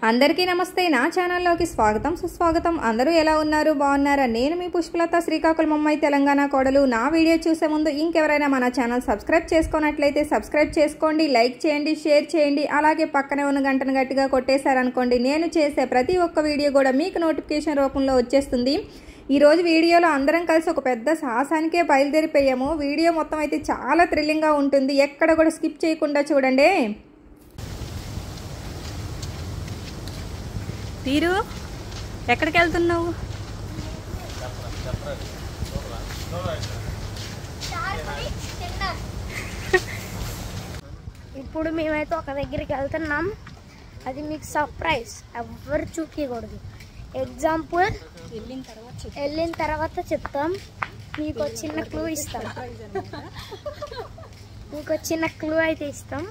అందరికీ నమస్తే నా ఛానల్లోకి స్వాగతం సుస్వాగతం అందరూ ఎలా ఉన్నారు బాగున్నారా నేను మీ పుష్పలత శ్రీకాకుళం అమ్మాయి తెలంగాణ కోడలు నా వీడియో చూసే ముందు ఇంకెవరైనా మన ఛానల్ సబ్స్క్రైబ్ చేసుకున్నట్లయితే సబ్స్క్రైబ్ చేసుకోండి లైక్ చేయండి షేర్ చేయండి అలాగే పక్కనే ఉన్న గంటను గట్టిగా కొట్టేశారనుకోండి నేను చేసే ప్రతి ఒక్క వీడియో కూడా మీకు నోటిఫికేషన్ రూపంలో వచ్చేస్తుంది ఈ రోజు వీడియోలో అందరం కలిసి ఒక పెద్ద సాహసానికే బయలుదేరిపోయాము వీడియో మొత్తం అయితే చాలా థ్రిల్లింగ్ గా ఉంటుంది ఎక్కడ కూడా స్కిప్ చేయకుండా చూడండి తీరు ఎక్కడికి వెళ్తున్నావు ఇప్పుడు మేమైతే ఒక దగ్గరికి వెళ్తున్నాం అది మీకు సర్ప్రైజ్ ఎవరు చూపించకూడదు ఎగ్జాంపుల్ వెళ్ళిన తర్వాత చెప్తాం మీకు చిన్న క్లూ ఇస్తాం మీకు చిన్న క్లూ అయితే ఇస్తాం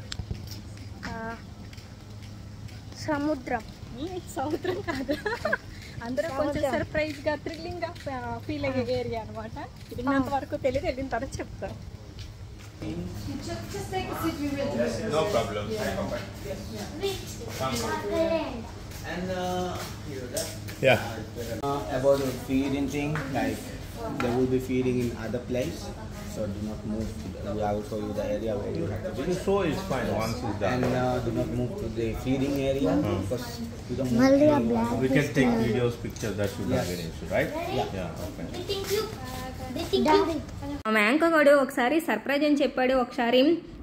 సముద్రం కాదు అందరూ కొంచెం సర్ప్రైజ్ గా థ్రిల్లింగ్ గా ఫీల్ అయ్యే ఏరియా అన్నమాట విన్నంత వరకు తెలియదు వెళ్ళిన తర్వాత చెప్తారు No problem. And Yeah. about the feeding thing, like they will be feeding in other place, so do not move. I will show you the area where you have to The feed. show is fine once it's done. And do not move to the feeding area because you don't Maldiya move. black. We can take videos, pictures. That should not be an issue, right? Yeah. Okay. మా మ్యాంకోగాడు ఒకసారి surprise అని చెప్పాడు ఒకసారి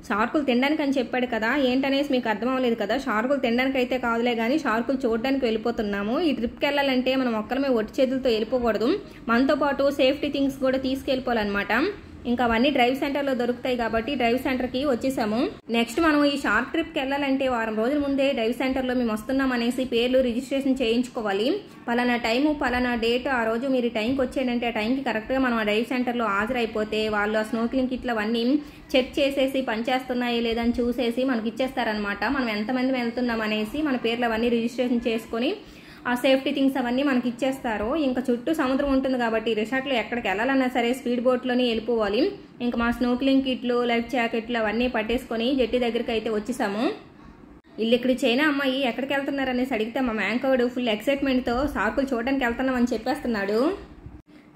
షార్కులు తినడానికి అని చెప్పాడు కదా ఏంటనేసి మీకు అర్థం అవ్వలేదు కదా షార్కులు తినడానికి అయితే కాదులే కానీ షార్కులు చూడడానికి వెళ్ళిపోతున్నాము ఈ ట్రిప్కి వెళ్ళాలంటే మనం ఒక్కరమే ఒట్టి చేతులతో వెళ్ళిపోకూడదు మనతో పాటు సేఫ్టీ థింగ్స్ కూడా తీసుకెళ్ళిపోవాలన్నమాట ఇంకా అవన్నీ డ్రైవ్ సెంటర్లో దొరుకుతాయి కాబట్టి డ్రైవ్ సెంటర్కి వచ్చేసాము నెక్స్ట్ మనం ఈ షార్క్ ట్రిప్కి వెళ్ళాలంటే వారం రోజుల ముందే డ్రైవ్ సెంటర్లో మేము వస్తున్నాం అనేసి పేర్లు రిజిస్ట్రేషన్ చేయించుకోవాలి పలానా టైము పలానా డేట్ ఆ రోజు మీరు టైంకి వచ్చేయంటే ఆ టైంకి కరెక్ట్గా మనం ఆ డ్రైవ్ సెంటర్లో హాజరైపోతే వాళ్ళు ఆ స్నోర్కిలింగ్ కిట్లు అవన్నీ చెక్ చేసేసి పనిచేస్తున్నాయి లేదని చూసేసి మనకి ఇచ్చేస్తారనమాట మనం ఎంతమంది వెళ్తున్నాం అనేసి మన పేర్లు అవన్నీ రిజిస్ట్రేషన్ చేసుకొని ఆ సేఫ్టీ థింగ్స్ అవన్నీ మనకి ఇచ్చేస్తారు ఇంకా చుట్టూ సముద్రం ఉంటుంది కాబట్టి రిసార్ట్లో ఎక్కడికి వెళ్ళాలన్నా సరే స్పీడ్ బోట్లోనే వెళ్ళిపోవాలి ఇంకా మా స్నోర్కిలింగ్ కిట్లు లైఫ్ జాకెట్లు అవన్నీ పట్టేసుకొని జెట్టి దగ్గరికి అయితే వచ్చేసాము వీళ్ళు ఇక్కడ చైనా అమ్మాయి ఎక్కడికి వెళ్తున్నారు అనేసి అడిగితే మా మ్యాంకోడు ఫుల్ ఎక్సైట్మెంట్తో షార్కులు చూడడానికి వెళ్తున్నాం అని చెప్పేస్తున్నాడు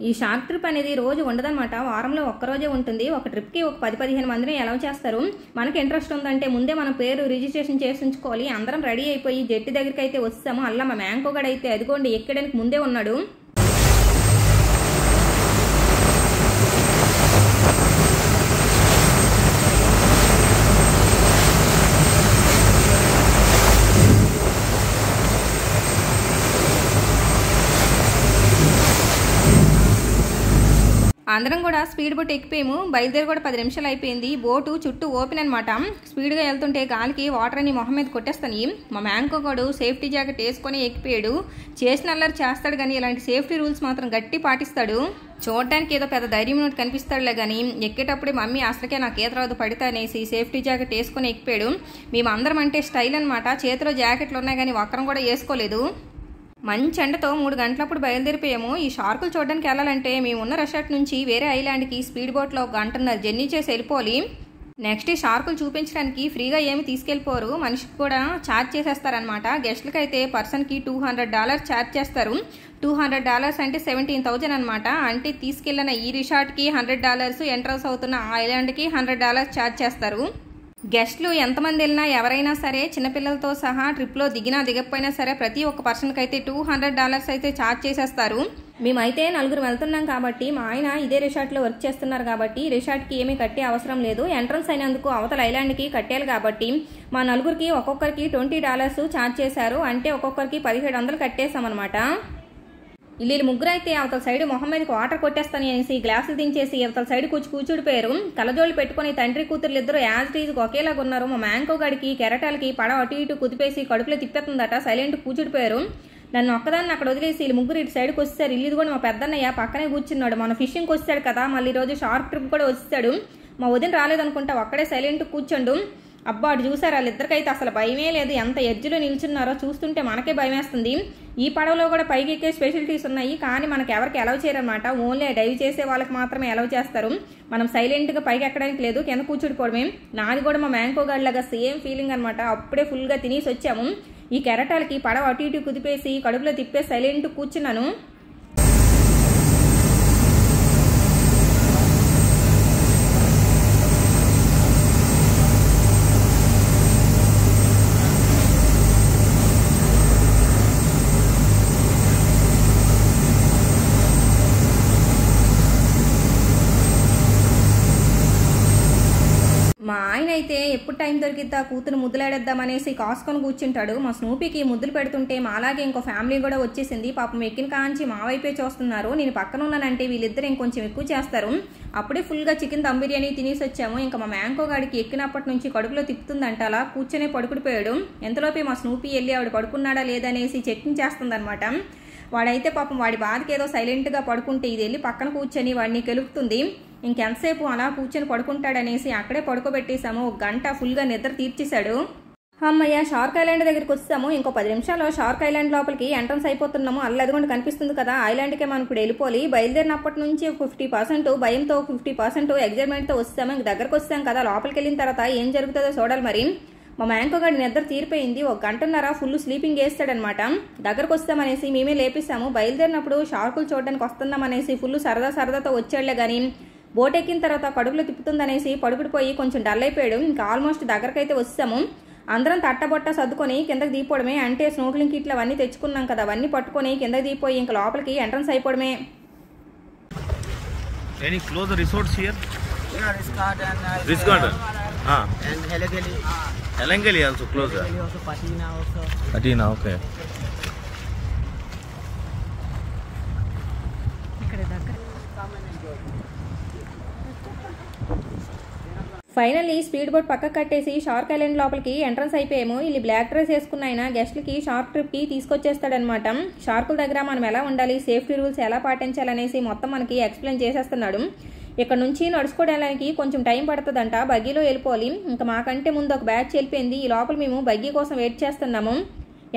ఈ షార్క్ ట్రిప్ అనేది రోజు ఉండదన్నమాట వారంలో ఒక్కరోజే ఉంటుంది ఒక ట్రిప్కి ఒక 10-15 మందిని అలౌ చేస్తారు మనకి ఇంట్రెస్ట్ ఉందంటే ముందే మన పేరు రిజిస్ట్రేషన్ చేసి ఉంచుకోవాలి అందరం రెడీ అయిపోయి జెట్టి దగ్గరికి అయితే వచ్చాము అలా మా మ్యాంకోగాడు అయితే అదిగోండి ఎక్కడానికి ముందే ఉన్నాడు అందరం కూడా స్పీడ్ బోట్ ఎక్కిపోయాము బయలుదేరి కూడా 10 నిమిషాలు అయిపోయింది బోటు చుట్టూ ఓపెన్ అనమాట స్పీడ్గా వెళ్తుంటే గాలికి వాటర్ అని మొహం మీద కొట్టేస్తాను మా మ్యాంకోగాడు సేఫ్టీ జాకెట్ వేసుకొని ఎక్కిపోయాడు చేసిన అల్లరి చేస్తాడు కానీ ఇలాంటి సేఫ్టీ రూల్స్ మాత్రం గట్టి పాటిస్తాడు చూడడానికి ఏదో పెద్ద ధైర్యం నోటి కనిపిస్తాడులే కానీ ఎక్కేటప్పుడే మమ్మీ అసలుకే నాకు ఈత రాదు పడితే అనేసి సేఫ్టీ జాకెట్ వేసుకొని ఎక్కిపోయాడు మేము అందరం అంటే స్టైల్ అనమాట చేతిలో జాకెట్లు ఉన్నాయి కానీ ఒక్కరం కూడా వేసుకోలేదు మంచి ఎండతో 3 గంటలప్పుడు బయలుదేరిపోయాము ఈ షార్కులు చూడడానికి వెళ్ళాలంటే మేము ఉన్న రెసార్ట్ నుంచి వేరే ఐలాండ్కి స్పీడ్ బోట్లో 1 గంటన్నర జర్నీ చేసి వెళ్ళిపోవాలి నెక్స్ట్ ఈ షార్కులు చూపించడానికి ఫ్రీగా ఏమి తీసుకెళ్ళిపోరు మనిషికి కూడా ఛార్జ్ చేసేస్తారనమాట గెస్ట్లకి అయితే పర్సన్కి $200 ఛార్జ్ చేస్తారు $200 అంటే 17,000 అనమాట అంటే తీసుకెళ్ళిన ఈ రిసార్ట్కి $100 ఎంట్రన్స్ అవుతున్న ఆ ఐలాండ్కి $100 ఛార్జ్ చేస్తారు గెస్ట్లు ఎంతమంది వెళ్ళినా ఎవరైనా సరే చిన్నపిల్లలతో సహా ట్రిప్లో దిగినా దిగకపోయినా సరే ప్రతి ఒక్క పర్సన్కి అయితే $200 అయితే ఛార్జ్ చేసేస్తారు మేమైతే 4 వెళ్తున్నాం కాబట్టి మా ఆయన ఇదే రిసార్ట్లో వర్క్ చేస్తున్నారు కాబట్టి రిసార్ట్కి ఏమీ కట్టే అవసరం లేదు ఎంట్రన్స్ అయినందుకు అవతల ఐలాండ్కి కట్టాలి కాబట్టి మా నలుగురికి ఒక్కొక్కరికి $20 ఛార్జ్ చేశారు అంటే ఒక్కొక్కరికి 1700 కట్టేసామన్నమాట వీళ్ళు ముగ్గురు అయితే అవతల సైడ్ మొహం మీదకి వాటర్ కొట్టేస్తాను అనేసి గ్లాసులు దించేసి అవతల సైడ్ కూర్చుడిపోయారు కలజోళ్ళు పెట్టుకుని తండ్రి కూతురు ఇద్దరు యాజ్ టీజ్ ఒకేలాగా ఉన్నారు మా మ్యాంకోగాడికి కెరటాలకి పడవ అటు ఇటు కుదిపేసి కడుపులో తిప్పేస్తుందట సైలెంట్ కూర్చుడిపోయారు నన్ను ఒక్కదాన్ని అక్కడ వదిలేసి వీళ్ళు ముగ్గురు ఇటు సైడ్కి వచ్చేసారు ఇల్లు కూడా మా పెద్దన్నయ్య పక్కనే కూర్చున్నాడు మన ఫిషింగ్కి వచ్చాడు కదా మళ్ళీ ఈరోజు షార్క్ ట్రిప్ కూడా వచ్చాడు మా వదిన రాలేదనుకుంటా ఒక్కడే సైలెంట్ కూర్చోండు అబ్బా అటు చూసారు వాళ్ళిద్దరికైతే అసలు భయమే లేదు ఎంత ఎడ్జ్లో నిల్చున్నారో చూస్తుంటే మనకే భయమేస్తుంది ఈ పడవలో కూడా పైకి ఎక్కే స్పెషాలిటీస్ ఉన్నాయి కానీ మనకి ఎవరికి అలౌ చేయరన్నమాట ఓన్లీ డైవ్ చేసే వాళ్ళకి మాత్రమే అలౌ చేస్తారు మనం సైలెంట్గా పైకి ఎక్కడానికి లేదు కింద కూర్చుడిపోవడమే నాది కూడా మా మ్యాంకో గాడ్ లాగా సేమ్ ఫీలింగ్ అనమాట అప్పుడే ఫుల్గా తినేసి వచ్చాము ఈ కెరటాలకి పడవ అటు ఇటు కుదిపేసి కడుపులో తిప్పేసి సైలెంట్ కూర్చున్నాను. మా ఆయన అయితే ఎప్పుడు టైం దొరికిద్దా కూతురు ముద్దులాడేద్దామనేసి కాసుకొని కూర్చుంటాడు. మా స్నూపీకి ముద్దులు పెడుతుంటే మాలాగే ఇంకో ఫ్యామిలీ కూడా వచ్చేసింది. పాపం ఎక్కిన కాంచి మా వైపే చూస్తున్నారు. నేను పక్కన ఉన్నానంటే వీళ్ళిద్దరు ఇంకొంచెం ఎక్కువ చేస్తారు. అప్పుడే ఫుల్గా చికెన్ దమ్ బిర్యానీ తినేసి వచ్చాము. ఇంకా మా మ్యాంకో గాడికి ఎక్కినప్పటి నుంచి కడుపులో తిప్పుతుందంట. అలా కూర్చొనే పడుకుడిపోయాడు. ఎంతలోపే మా స్నూపీ వెళ్ళి ఆవిడ పడుకున్నాడా లేదనేసి చెకింగ్ చేస్తుందనమాట. వాడైతే పాపం వాడి బాధకి ఏదో సైలెంట్గా పడుకుంటే ఇది వెళ్ళి పక్కన కూర్చొని వాడిని కెలుపుతుంది. ఇంకెంతసేపు అలా కూర్చొని పడుకుంటాడనేసి అక్కడే పడుకోబెట్టేసాము. 1 గంట ఫుల్గా నిద్ర తీర్చేశాడు. అమ్మయ్య షార్క్ ఐలాండ్ దగ్గరికి వచ్చాము. ఇంకో 10 నిమిషాల్లో షార్క్ ఐలాండ్ లోపలికి ఎంట్రన్స్ అయిపోతున్నాము. అల్లదిగొండ కనిపిస్తుంది కదా, ఐలాండ్కే మనం ఇప్పుడు వెళ్ళిపోవాలి. బయలుదేరినప్పటి నుంచి 50% భయంతో 50% ఎగ్జైట్మెంట్తో వస్తాము. ఇంక దగ్గరకు వస్తాం కదా, లోపలికి వెళ్ళిన తర్వాత ఏం జరుగుతుందో చూడాలి. మరి మా మ్యాంకో గాడి నిద్ర తీరిపోయింది. 1 గంటన్నర ఫుల్ స్లీపింగ్ వేస్తాడనమాట. దగ్గరకు వస్తామనేసి మేమే లేపిస్తాము. బయలుదేరినప్పుడు షార్కులు చూడడానికి వస్తున్నామనేసి ఫుల్ సరదాతో వచ్చాడులే కానీ బోట్ ఎక్కిన తర్వాత కడుపులో తిప్పుతుందనేసి పడుకుడిపోయి కొంచెం డల్ అయిపోయాడు. ఇంకా ఆల్మోస్ట్ దగ్గరకైతే వస్తాము. అందరం తట్టబొట్ట సర్దుకొని కిందకి దిగిపోవడమే. అంటే స్నోక్లింగ్ కిట్లు అవన్నీ తెచ్చుకున్నాం కదా, అవన్నీ పట్టుకొని కిందకి దిగిపోయి ఇంకా లోపలికి entrance అయిపోవడమే. Any close resorts here? Yeah, Risk Garden. And Helageli. Helangeli also closer. Helageli also, Patina also. Patina, okay. Finally speed boat పక్కకు కట్టేసి షార్క్ ఐలాండ్ లోపలికి ఎంట్రన్స్ అయిపోయాము. వీళ్ళు బ్లాక్ డ్రెస్ వేసుకున్న ఆయన గెస్ట్లకి షార్క్ ట్రిప్కి తీసుకొచ్చేస్తాడనమాట. షార్కుల దగ్గర మనం ఎలా ఉండాలి, సేఫ్టీ రూల్స్ ఎలా పాటించాలనేసి మొత్తం మనకి ఎక్స్ప్లెయిన్ చేసేస్తున్నాడు. ఇక్కడ నుంచి నడుచుకోవడానికి కొంచెం టైం పడుతుందంట. బగ్గీలో వెళ్ళిపోవాలి. ఇంకా మాకంటే ముందు ఒక బ్యాచ్ వెళ్ళిపోయింది. ఈ లోపల మేము బగ్గీ కోసం వెయిట్ చేస్తున్నాము.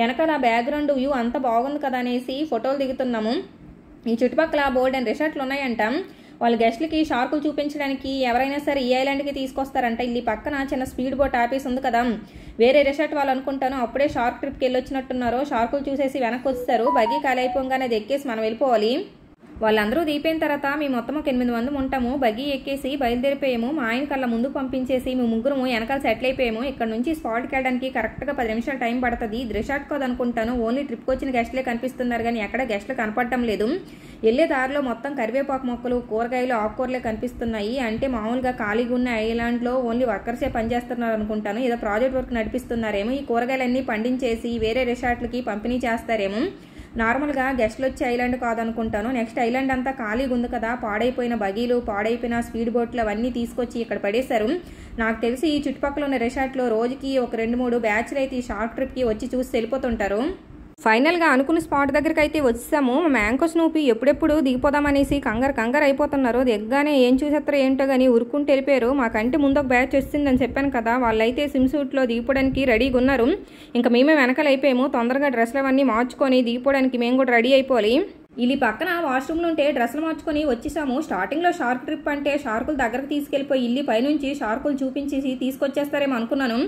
వెనకాల బ్యాక్గ్రౌండ్ వ్యూ అంత బాగుంది కదా అనేసి ఫోటోలు దిగుతున్నాము. ఈ చుట్టుపక్కల బోర్డ్ అండ్ రిసార్ట్లు ఉన్నాయంట. వాళ్ళు గెస్ట్లకి షార్కులు చూపించడానికి ఎవరైనా సరే ఈ ఐలాండ్కి తీసుకొస్తారంట. ಇಲ್ಲಿ పక్కన చిన్న స్పీడ్ బోట్ ఆపేసి ఉంది కదా, వేరే రిసార్ట్ వాళ్ళు అనుకుంటాను. అప్పుడే షార్క్ ట్రిప్కి వెళ్ళొచ్చినట్టున్నారు. షార్కులు చూసేసి వెనక్కి వచ్చేస్తారు. బగ్గీ ఖాళీ అయిపోగానే అది ఎక్కేసి మనం వెళ్ళిపోవాలి. వాళ్ళందరూ దిగిపోయిన తర్వాత మేము మొత్తం ఒక 8 మంది ఉంటాము. బగ్గీ ఎక్కేసి బయలుదేరిపోయాము. మా ఆయన కల్లా ముందు పంపించేసి మేము ముగ్గురము వెనకాల సెటిల్ అయిపోయాము. ఇక్కడ నుంచి స్పాట్కి వెళ్ళడానికి కరెక్ట్గా 10 నిమిషాలు టైం పడుతుంది. ఇది రిసార్ట్ కాదనుకుంటాను. ఓన్లీ ట్రిప్కి వచ్చిన గెస్ట్లే కనిపిస్తున్నారు కానీ ఎక్కడ గెస్ట్లు కనపడటం లేదు. వెళ్ళే దారిలో మొత్తం కరివేపాకు మొక్కలు, కూరగాయలు, ఆకుకూరలే కనిపిస్తున్నాయి. అంటే మామూలుగా ఖాళీగా ఉన్న ఐలాండ్లో ఓన్లీ వర్కర్సే పనిచేస్తున్నారు అనుకుంటాను. ఏదో ప్రాజెక్ట్ వర్క్ నడిపిస్తున్నారేమో. ఈ కూరగాయలన్నీ పండించేసి వేరే రిసార్ట్లకి పంపిణీ చేస్తారేమో. నార్మల్గా గెస్ట్లు వచ్చే ఐలాండ్ కాదనుకుంటాను. నెక్స్ట్ ఐలాండ్ అంతా ఖాళీగా ఉంది కదా, పాడైపోయిన బగీలు, పాడైపోయిన స్పీడ్ బోట్లు అవన్నీ తీసుకొచ్చి ఇక్కడ పడేశారు. నాకు తెలిసి ఈ చుట్టుపక్కల ఉన్న రిసార్ట్లో రోజుకి ఒక 2-3 బ్యాచ్లు అయితే ఈ షార్ట్ ట్రిప్కి వచ్చి చూసి వెళ్ళిపోతుంటారు. ఫైనల్గా అనుకున్న స్పాట్ దగ్గరికి అయితే వచ్చాము. మ్యాంకో స్నూపీ ఎప్పుడెప్పుడు దిగిపోదామనేసి కంగారు అయిపోతున్నారు. దిగ్గానే ఏం చూసేస్తారో ఏంటో కానీ ఉరుక్కుంటూ వెళ్ళిపోయారు. మాకంటే ముందు ఒక బ్యాచ్ వచ్చిందని చెప్పాను కదా, వాళ్ళైతే స్విమ్ సూట్లో దిగిపోవడానికి రెడీగా ఉన్నారు. ఇంకా మేమే వెనకాల అయిపోయాము. తొందరగా డ్రెస్లు అవన్నీ మార్చుకొని దిగిపోవడానికి మేము కూడా రెడీ అయిపోవాలి. వీళ్ళు పక్కన వాష్రూమ్లు ఉంటే డ్రెస్సులు మార్చుకొని వచ్చేసాము. స్టార్టింగ్లో షార్క్ ట్రిప్ అంటే షార్కులు దగ్గరకు తీసుకెళ్ళిపోయి ఇల్లు పైనుంచి షార్కులు చూపించేసి తీసుకొచ్చేస్తారేమో అనుకున్నాను.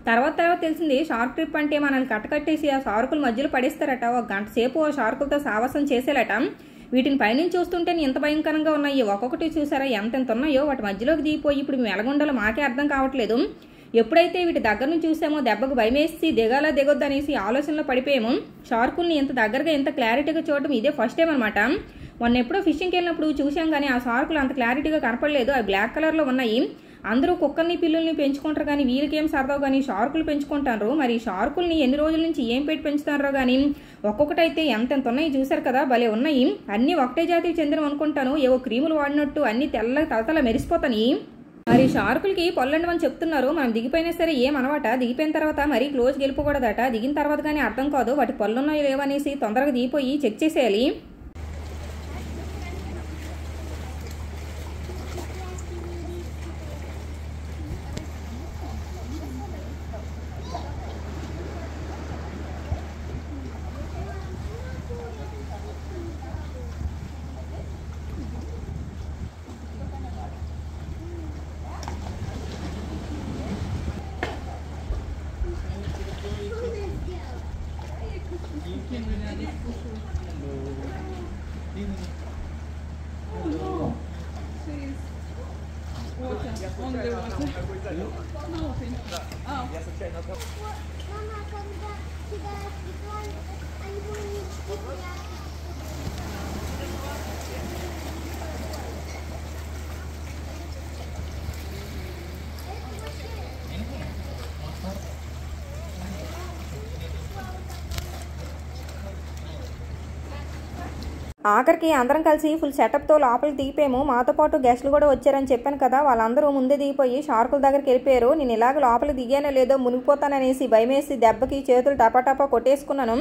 తర్వాత తెలిసింది షార్క్ ట్రిప్ అంటే మనల్ని కట్టకట్టేసి ఆ షార్కుల మధ్యలో పడేస్తారట. 1 గంట సేపు ఆ షార్కులతో సావాసం చేసేలట. వీటిని పైనుంచి చూస్తుంటే ఎంత భయంకరంగా ఉన్నాయి. ఒక్కొక్కటి చూసారా ఎంత ఉన్నాయో. వాటి మధ్యలోకి దిగిపోయి ఇప్పుడు మేము ఎలాగుండాలో మాకే అర్థం కావట్లేదు. ఎప్పుడైతే వీటి దగ్గర నుంచి చూసామో దెబ్బకు భయమేసి దిగొద్దు అనేసి ఆలోచనలో పడిపోయాము. షార్కుల్ని ఎంత దగ్గరగా ఎంత క్లారిటీగా చూడటం ఇదే ఫస్ట్ టైం అనమాట. మొన్న ఎప్పుడో ఫిషింగ్కి వెళ్ళినప్పుడు చూసాం కానీ ఆ షార్కులు అంత క్లారిటీగా కనపడలేదు. అవి బ్లాక్ కలర్లో ఉన్నాయి. అందరూ కుక్కల్ని పిల్లుల్ని పెంచుకుంటారు కానీ వీళ్ళకేం సరదావు కానీ షార్కులు పెంచుకుంటారు. మరి షార్కుల్ని ఎన్ని రోజుల నుంచి ఏం పెట్టి పెంచుతారో కానీ ఒక్కొక్కటైతే ఎంత ఉన్నాయి చూసారు కదా, భలే ఉన్నాయి. అన్నీ ఒకటే జాతికి చెందినవి అనుకుంటాను. ఏవో క్రీములు వాడినట్టు అన్ని తలతల మెరిసిపోతాయి. మరి షార్కులకి పొల్లండమని చెప్తున్నారు. మనం దిగిపోయినా సరే ఏమనమాట. దిగిపోయిన తర్వాత మరీ క్లోజ్కి వెళ్ళిపోకూడదట. దిగిన తర్వాత కానీ అర్థం కాదు వాటి పొల్లున్నాయో లేవనేసి తొందరగా దిగిపోయి చెక్ చేసేయాలి. ఆఖరికి అందరం కలిసి ఫుల్ సెటప్తో లోపలికి దిగిపోయాము. మాతో పాటు గెస్టులు కూడా వచ్చారని చెప్పాను కదా, వాళ్ళందరూ ముందే దిగిపోయి షార్కుల దగ్గరికి వెళ్ళిపోయారు. నేను ఇలాగ లోపలికి దిగానో లేదో మునిగిపోతాననేసి భయమేసి దెబ్బకి చేతులు టపాటపా కొట్టేసుకున్నాను.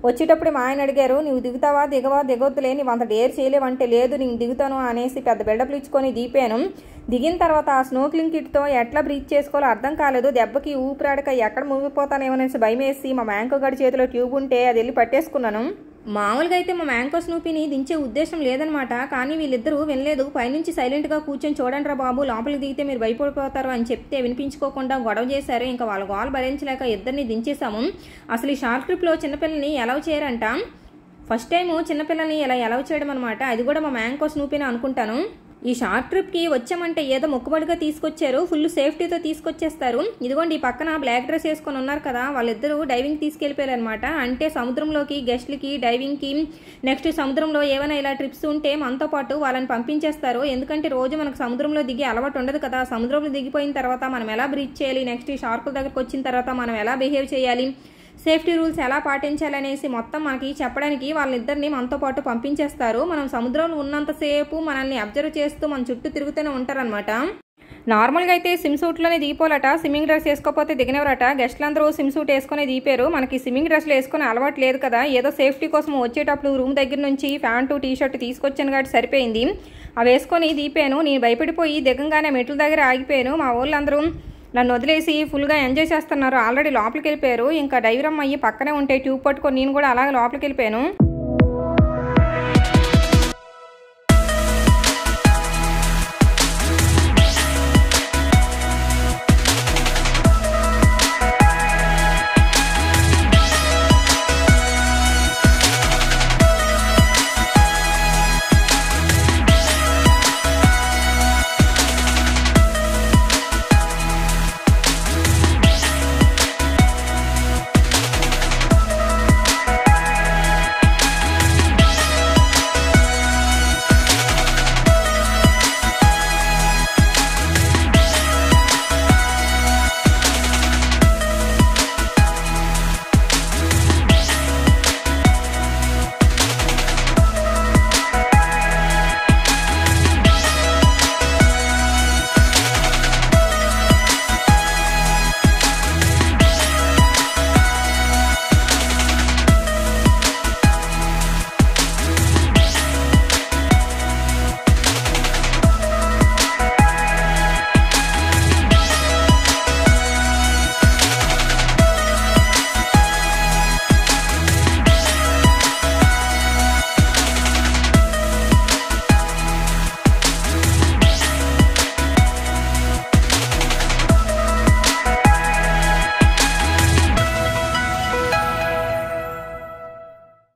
వచ్చేటప్పుడు మా ఆయన అడిగారు, నువ్వు దిగుతావా దిగొద్దులే, నువ్వు అంత డేర్ చేయలేవంటే లేదు నేను దిగుతాను అనేసి పెద్ద బిల్డప్లు ఇచ్చుకొని దిగిపోయాను. దిగిన తర్వాత ఆ స్నోక్లింగ్ కిట్తో ఎట్లా బ్రీచ్ చేసుకోవాలో అర్థం కాలేదు. దెబ్బకి ఊపిరాడక ఎక్కడ మునిగిపోతానేమోనేసి భయమేసి మా మ్యాంకో గడి చేతిలో ట్యూబ్ ఉంటే అది వెళ్ళి పట్టేసుకున్నాను. మామూలుగా అయితే మా మ్యాంకో స్నూపీని దించే ఉద్దేశం లేదనమాట. కానీ వీళ్ళిద్దరూ వినలేదు. పైనుంచి సైలెంట్గా కూర్చొని చూడండి రా బాబు, లోపలికి దిగితే మీరు భయపడిపోతారు అని చెప్తే వినిపించుకోకుండా గొడవ చేశారు. ఇంకా వాళ్ళ గోల భరించలేక ఇద్దరిని దించేసాము. అసలు ఈ షార్క్ ట్రిప్లో చిన్నపిల్లల్ని ఎలవ్ చేయరంట. ఫస్ట్ టైము చిన్నపిల్లల్ని ఇలా ఎలవ్ చేయడం అనమాట. అది కూడా మా మ్యాంకో స్నూపీని అనుకుంటాను. ఈ షార్ట్ ట్రిప్కి వచ్చామంటే ఏదో మొక్కుబడిగా తీసుకొచ్చారు, ఫుల్ సేఫ్టీతో తీసుకొచ్చేస్తారు. ఇదిగోండి ఈ పక్కన బ్లాక్ డ్రెస్ వేసుకొని ఉన్నారు కదా, వాళ్ళిద్దరూ డైవింగ్ తీసుకెళ్ళిపోయారు అనమాట. అంటే సముద్రంలోకి గెస్ట్లకి డైవింగ్కి నెక్స్ట్ సముద్రంలో ఏమైనా ఇలా ట్రిప్స్ ఉంటే మనతో పాటు వాళ్ళని పంపించేస్తారు. ఎందుకంటే రోజు మనకు సముద్రంలో దిగే అలవాటు ఉండదు కదా. సముద్రంలో దిగిపోయిన తర్వాత మనం ఎలా బ్రీచ్ చేయాలి, నెక్స్ట్ ఈ షార్కుల దగ్గరకు వచ్చిన తర్వాత మనం ఎలా బిహేవ్ చేయాలి, సేఫ్టీ రూల్స్ ఎలా పాటించాలనేసి మొత్తం మనకి చెప్పడానికి వాళ్ళిద్దరిని మనతో పాటు పంపించేస్తారు. మనం సముద్రంలో ఉన్నంతసేపు మనల్ని అబ్జర్వ్ చేస్తూ మన చుట్టూ తిరుగుతూనే ఉంటారనమాట. నార్మల్గా అయితే స్విమ్ సూట్లోనే దిగిపోలట, స్విమ్మింగ్ డ్రెస్ వేసుకోకపోతే దిగినవరట. గెస్ట్లందరూ స్విమ్ సూట్ వేసుకుని దిగిపోయారు. మనకి స్విమ్మింగ్ డ్రెస్లు వేసుకుని అలవాటు లేదు కదా, ఏదో సేఫ్టీ కోసం వచ్చేటప్పుడు రూమ్ దగ్గర నుంచి ప్యాంటు టీషర్ట్ తీసుకొచ్చాను కాబట్టి సరిపోయింది. అవి వేసుకొని దిగిపోయాను. నేను భయపడిపోయి దిగంగానే మెట్ల దగ్గర ఆగిపోయాను. మా వాళ్ళందరూ నన్ను వదిలేసి ఫుల్గా ఎంజాయ్ చేస్తున్నారు. ఆల్రెడీ లోపలికి వెళ్ళిపోయారు. ఇంకా డైవరమ్మ అయ్యి పక్కనే ఉంటే ట్యూబ్ పట్టుకొని నేను కూడా అలాగే లోపలికి వెళ్ళిపోయాను.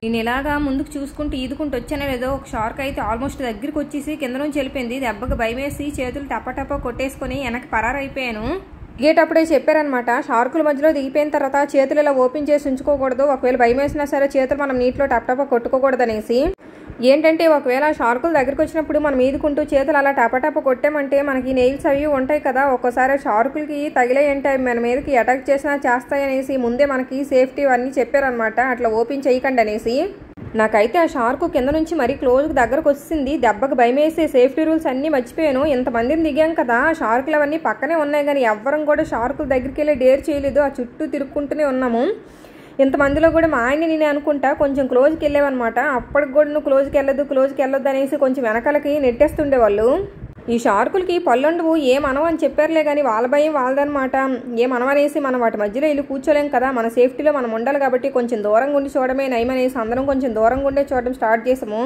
నేను ఇలాగా ముందుకు చూసుకుంటూ ఈదుకుంటూ వచ్చానో లేదో ఒక షార్క్ అయితే ఆల్మోస్ట్ దగ్గరికి వచ్చేసి కింద నుంచి వెళ్ళిపోయింది. దెబ్బకి భయమేసి చేతులు టపటప కొట్టేసుకొని వెనక్కి పరారైపోయాను. దిగేటప్పుడే చెప్పారనమాట, షార్కుల మధ్యలో దిగిపోయిన తర్వాత చేతులు ఇలా ఓపెన్ చేసి ఉంచుకోకూడదు, ఒకవేళ భయం వేసినా సరే చేతులు మనం నీటిలో టపటప కొట్టుకోకూడదు అనేసి. ఏంటంటే ఒకవేళ షార్కుల దగ్గరికి వచ్చినప్పుడు మనం ఈదుకుంటూ చేతులు అలా టపటప కొట్టామంటే మనకి నెయిల్స్ అవి ఉంటాయి కదా, ఒక్కోసారి షార్కులకి తగిలేయంటే మన మీదకి అటాక్ చేసినా చేస్తాయనేసి ముందే మనకి సేఫ్టీ అన్నీ చెప్పారనమాట. అట్లా ఓపెన్ చేయకండి అనేసి. నాకైతే ఆ షార్కు కింద నుంచి మరీ క్లోజ్కి దగ్గరకు వచ్చింది. దెబ్బకి భయం వేసే సేఫ్టీ రూల్స్ అన్నీ మర్చిపోయాను. ఇంతమందిని దిగాం కదా, షార్కులు అవన్నీ పక్కనే ఉన్నాయి కానీ ఎవ్వరం కూడా షార్కుల దగ్గరికి వెళ్ళి డేర్ చేయలేదు. ఆ చుట్టూ తిరుక్కుంటూనే ఉన్నాము. ఇంతమందిలో కూడా మా ఆయన నేనే అనుకుంటా కొంచెం క్లోజ్కి వెళ్ళామన్నమాట. అప్పటికి కూడా నువ్వు క్లోజ్కి వెళ్ళొద్దు అనేసి కొంచెం వెనకాలకి నెట్టేస్తుండేవాళ్ళు. ఈ షార్కులకి పళ్ళుండవు, ఏమనవు అని చెప్పారులే కానీ వాళ్ళ భయం వాళ్ళదనమాట. ఏమనవనేసి మనం వాటి మధ్యలో వెళ్ళి కూర్చోలేం కదా, మన సేఫ్టీలో మనం ఉండాలి కాబట్టి కొంచెం దూరంగా ఉండి చూడమే నయమనేసి అందరం కొంచెం దూరంగా ఉండే చూడడం స్టార్ట్ చేసాము.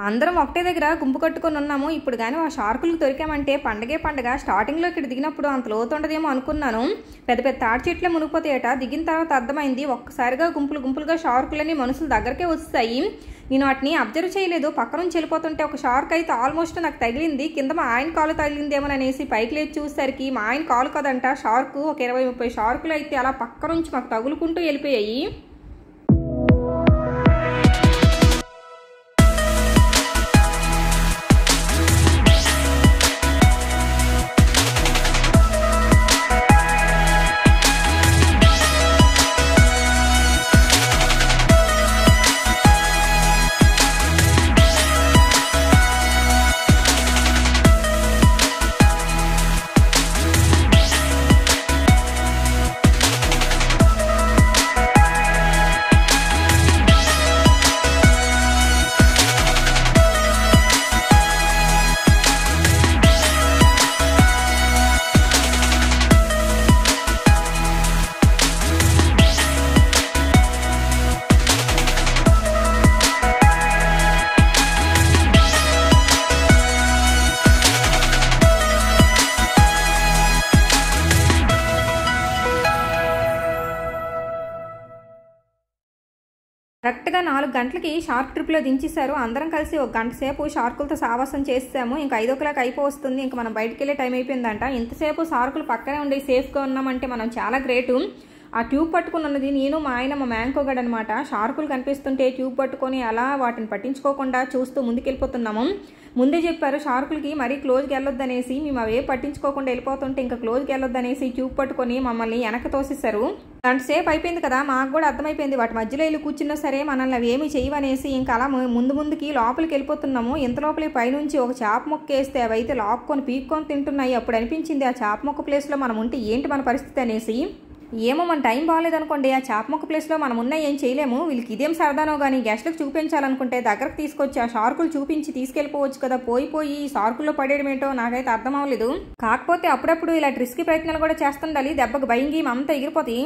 అందరం ఒకటే దగ్గర గుంపు కట్టుకొని ఉన్నాము. ఇప్పుడు కానీ ఆ షార్కులకు దొరికామంటే పండగే పండగ. స్టార్టింగ్లో ఇక్కడ దిగినప్పుడు అంత లోతు ఉండదేమో అనుకున్నాను. పెద్ద పెద్ద తాటి చెట్లే మునిగిపోతాయట. దిగిన తర్వాత అర్థమైంది ఒక్కసారిగా గుంపులుగా షార్కులని మనుషుల దగ్గరకే వస్తాయి. నేను వాటిని అబ్జర్వ్ చేయలేదు. పక్క నుంచి వెళ్ళిపోతుంటే ఒక షార్క్ అయితే ఆల్మోస్ట్ నాకు తగిలింది. కింద మా ఆయన కాలు తగిలిందేమోననేసి పైకి లేచి చూసేసరికి మా ఆయన కాలు కదంట షార్కు. ఒక 20-30 షార్కులు అయితే అలా పక్క నుంచి మాకు తగులుకుంటూ వెళ్ళిపోయాయి. కరెక్ట్గా 4 గంటలకి షార్క్ ట్రిప్లో దించేశారు. అందరం కలిసి 1 గంట సేపు షార్కులతో సావాసం చేసాము. ఇంకా 5 o'clock అయిపోతుంది. ఇంకా మనం బయటికి వెళ్ళే టైం అయిపోయిందంట. ఇంతసేపు షార్కులు పక్కనే ఉండి సేఫ్గా ఉన్నామంటే మనం చాలా గ్రేటు. ఆ ట్యూబ్ పట్టుకుని ఉన్నది నేను, మా ఆయన, మా మ్యాంకోగడ్ అనమాట. షార్కులు కనిపిస్తుంటే ట్యూబ్ పట్టుకొని అలా వాటిని పట్టించుకోకుండా చూస్తూ ముందుకెళ్ళిపోతున్నాము. ముందే చెప్పారు షార్కులకి మరీ క్లోజ్కి వెళ్ళొద్దనేసి. మేము అవే పట్టించుకోకుండా వెళ్ళిపోతుంటే ఇంకా క్లోజ్కి వెళ్ళొద్దనేసి ట్యూబ్ పట్టుకొని మమ్మల్ని వెనక్కి తోసేశారు. గంట సేపు అయిపోయింది కదా, మాకు కూడా అర్థమైపోయింది వాటి మధ్యలో వెళ్ళి కూర్చున్నా సరే మనల్ని అవి ఏమీ చేయవనేసి ఇంకా అలా ముందుకి లోపలికి వెళ్ళిపోతున్నాము. ఇంత లోపలి పైనుంచి ఒక చేప మొక్క వేస్తే అవి అయితే లాక్కొని పీక్కొని తింటున్నాయి. అప్పుడు అనిపించింది ఆ చేప మొక్క ప్లేస్లో మనం ఉంటే ఏంటి మన పరిస్థితి అనేసి. ఏమో మన టైం బాగాలేదనుకోండి, ఆ చేప మొక్క ప్లేస్లో మనం ఉన్నా ఏం చేయలేము. వీళ్ళకి ఇదేం సరదానో కానీ గెస్ట్లకు చూపించాలనుకుంటే దగ్గరకు తీసుకొచ్చి ఆ షార్కులు చూపించి తీసుకెళ్ళిపోవచ్చు కదా. పోయి ఈ షార్కుల్లో పడేయడం ఏంటో నాకైతే అర్థం అవ్వలేదు. కాకపోతే అప్పుడప్పుడు ఇలా రిస్కీ ప్రయత్నాలు కూడా చేస్తుండాలి. దెబ్బకు భయం అంతా ఎగిరిపోతాయి.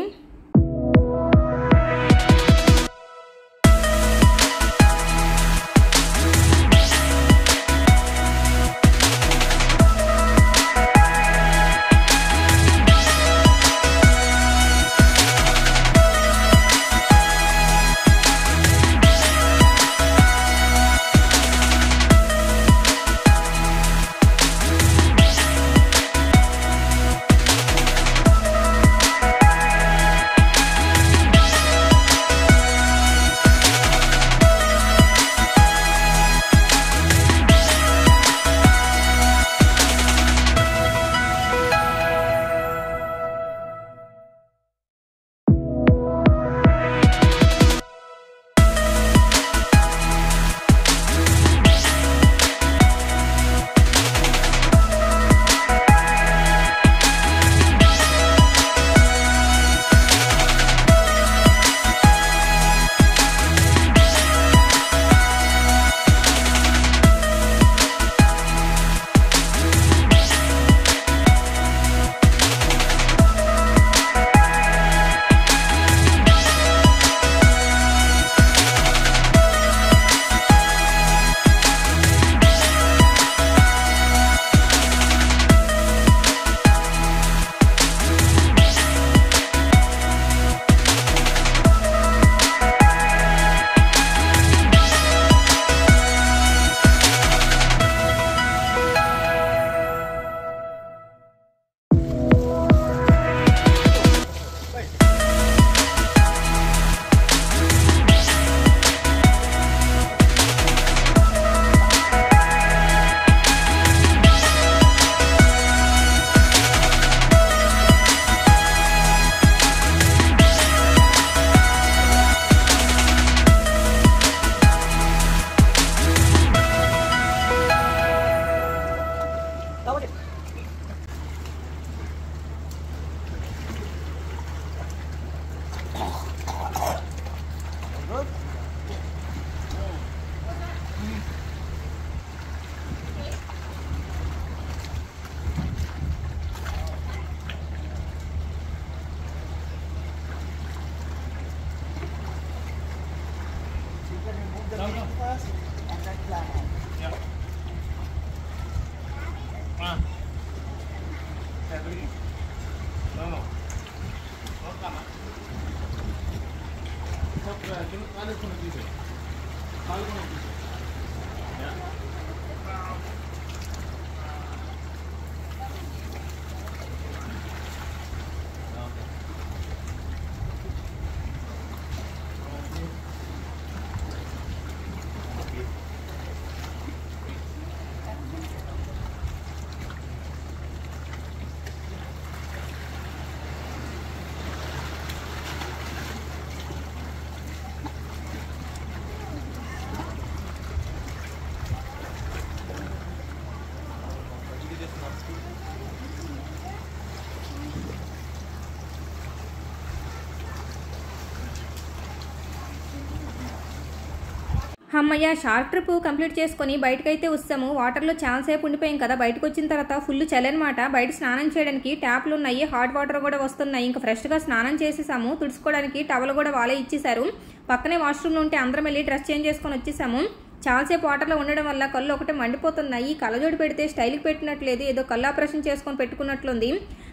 అమ్మయ్య షార్ట్ ట్రిప్ కంప్లీట్ చేసుకొని బయటకైతే వస్తాము. వాటర్లో చాలాసేపు ఉండిపోయాం కదా. బయటకు వచ్చిన తర్వాత ఫుల్ చలి అనమాట. బయట స్నానం చేయడానికి ట్యాప్లు ఉన్నాయి, హాట్ వాటర్ కూడా వస్తున్నాయి. ఇంకా ఫ్రెష్గా స్నానం చేసేసాము. తుడుచుకోవడానికి టవల్ కూడా వాళ్ళే ఇచ్చేసారు. పక్కనే వాష్రూమ్లో ఉంటే అందరం వెళ్ళి డ్రెస్ చేంజ్ చేసుకొని వచ్చేసాము. చాలాసేపు వాటర్లో ఉండడం వల్ల కళ్ళు ఒకటే మండిపోతున్నాయి. కళ్ళజోడు పెడితే స్టైల్కి పెట్టినట్లేదు, ఏదో కళ్ళు ఆపరేషన్ చేసుకొని పెట్టుకున్నట్లుంది.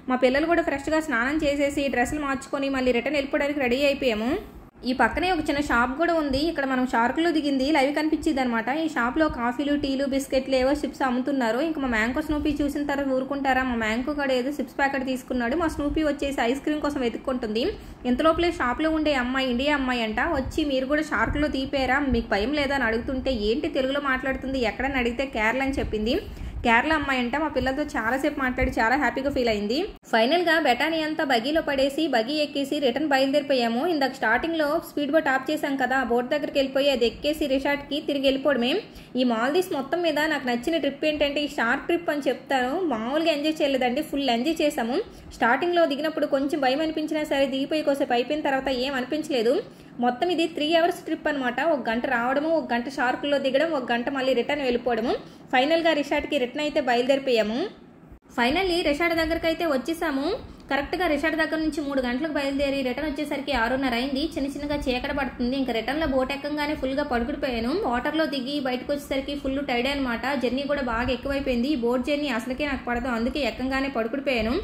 మా పిల్లలు కూడా ఫ్రెష్గా స్నానం చేసేసి డ్రెస్సులు మార్చుకొని మళ్ళీ రిటర్న్ వెళ్ళిపోవడానికి రెడీ అయిపోయాము. ఈ పక్కనే ఒక చిన్న షాప్ కూడా ఉంది. ఇక్కడ మనం షార్క్లో దిగింది లైవ్ కనిపించింది అనమాట. ఈ షాప్లో కాఫీలు, టీలు, బిస్కెట్లు ఏవో చిప్స్ అమ్ముతున్నారు. ఇంకా మా మ్యాంకో స్నూపీ చూసిన తర్వాత ఊరుకుంటారా, మా మ్యాంకో కూడా ఏదో చిప్స్ ప్యాకెట్ తీసుకున్నాడు. మా స్నూపీ వచ్చేసి ఐస్ క్రీమ్ కోసం వెతుక్కుంటుంది. ఇంతలోపలే షాప్లో ఉండే అమ్మాయి ఇండియా అమ్మాయి అంట వచ్చి, మీరు కూడా షార్క్లో తీపారా, మీకు భయం లేదా అని అడుగుతుంటే, ఏంటి తెలుగులో మాట్లాడుతుంది, ఎక్కడని అడిగితే కేరళ అని చెప్పింది. కేరళ అమ్మాయి అంట. మా పిల్లలతో చాలాసేపు మాట్లాడి చాలా హ్యాపీగా ఫీల్ అయింది. ఫైనల్గా బెటానీ అంతా బగీలో పడేసి బగీ ఎక్కేసి రిటర్న్ బయలుదేరిపోయాము. ఇందాక స్టార్టింగ్లో స్పీడ్ బోట్ ఆఫ్ చేశాం కదా, ఆ బోట్ దగ్గరికి వెళ్ళిపోయి అది ఎక్కేసి రిసార్ట్కి తిరిగి వెళ్ళిపోవడమే. ఈ మాల్దీవ్స్ మొత్తం మీద నాకు నచ్చిన ట్రిప్ ఏంటంటే ఈ షార్ట్ ట్రిప్ అని చెప్తాను. మామూలుగా ఎంజాయ్ చేయలేదండి, ఫుల్ ఎంజాయ్ చేసాము. స్టార్టింగ్లో దిగినప్పుడు కొంచెం భయం అనిపించినా సరే దిగిపోయి కోసేపు అయిపోయిన తర్వాత ఏం అనిపించలేదు. మొత్తం ఇది 3 hours ట్రిప్ అనమాట. 1 గంట రావడము, 1 గంట షార్క్లో దిగడం, 1 గంట మళ్ళీ రిటర్న్ వెళ్ళిపోవడము. ఫైనల్గా రిసార్ట్కి రిటర్న్ అయితే బయలుదేరిపోయాము. ఫైనల్లీ రిసార్ట్ దగ్గరికి అయితే వచ్చేసాము. కరెక్ట్గా రిసార్ట్ దగ్గర నుంచి 3 గంటలకు బయలుదేరి రిటర్న్ వచ్చేసరికి 6:30 అయింది. చిన్నగా చీకట పడుతుంది. ఇంకా రిటర్న్లో బోట్ ఎక్కగానే ఫుల్గా పడుకుడిపోయాను. వాటర్లో దిగి బయటకు వచ్చేసరికి ఫుల్ టైర్డ్ అనమాట. జర్నీ కూడా బాగా ఎక్కువైపోయింది. ఈ బోట్ జర్నీ అసలుకే నాకు పడదు, అందుకే ఎక్కగానే పడుకుడిపోయాను.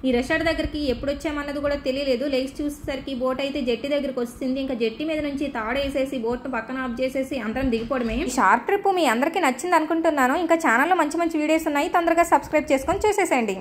ఈ రెసార్ట్ దగ్గరికి ఎప్పుడు వచ్చామన్నది కూడా తెలియలేదు. లేచి చూసేసరికి బోట్ అయితే జెట్టి దగ్గరికి వస్తుంది. ఇంకా జెట్టి మీద నుంచి తాడేసేసి బోట్ను పక్కన ఆఫ్ చేసేసి అందరం దిగిపోవడమే. షార్ట్ ట్రిప్ మీ అందరికీ నచ్చింది అనుకుంటున్నాను. ఇంకా ఛానల్లో మంచి వీడియోస్ ఉన్నాయి, తొందరగా సబ్స్క్రైబ్ చేసుకొని చూసేసేయండి.